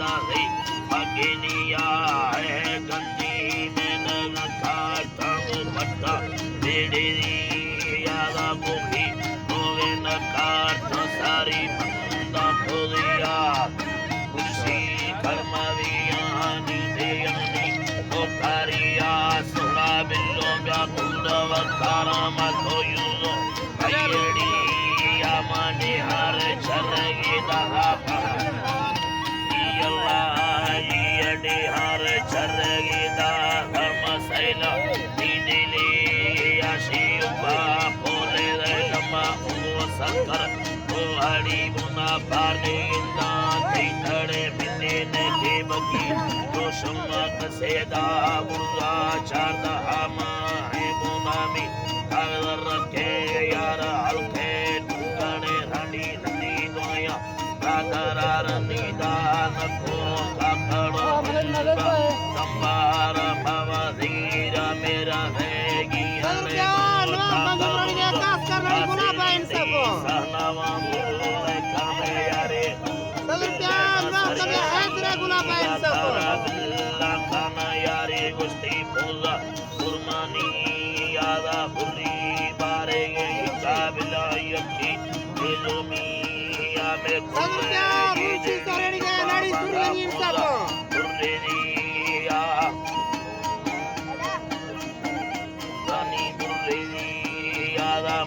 दादी मगिनिया है गंदी में नखा तंग पट्टा बेड़ी यादा मुखी होवे नखा सारी बंदा खोदिया खुशी कर्मविया नी देयनी ओ कारिया सुना बिल्लो ब्या कुंडव तारा मतो युलो अयडी यामने हर चरगी दहा यल्ला यडी हर चरगी दहा मसैला दीदिली याशिबा पोले लम्मा ओ संकर ओ हड़ी बुना पारने इंदा थड़े मिले ने के बगी तो शम्मा कसेदा बुर्गा चारदा आमा है बुनामी अगर के यार हल्के टुकड़े रानी नदी दोया कादरा रनी दान को काकड़ो संबार भवधीरा मेरा हैगी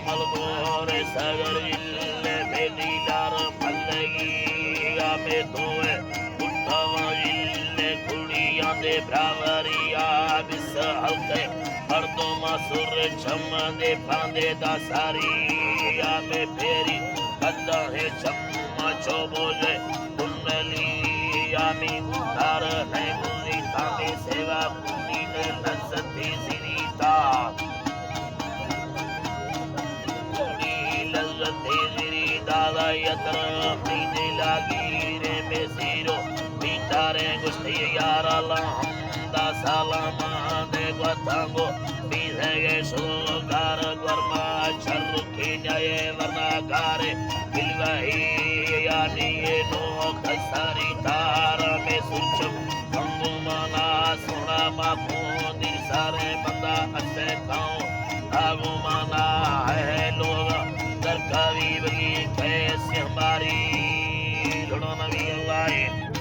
मलबोरे सगर इल्ले बेदीदार पल्लगी आमे तोए उठावा इल्ले कुड़ियां दे भ्रावरिया बिस हल्के मर्दों मासुर छम्मा दे फांदे दा सारी आमे फेरी कद्दा है छम्मा चो बोले कुंडली आमी उतार है गुनी तामे सेवा कुनी ने लज्जती सिरीता दादा यत्र पीने लागी रे बेसीरो पीतारे गुस्ती यार लहमदा सलामा दे गथंगो पीधे सुगार गर्मा छरुखी जाए वरना गारे बिलवाही यानी ये नो खसारी तार में सुचम कंगुमाना सुना माखो दिल सारे बंदा अच्छे खाओ आगुमाना है लोग कभी बगी कैसे हमारी लड़ो नबी अल्लाह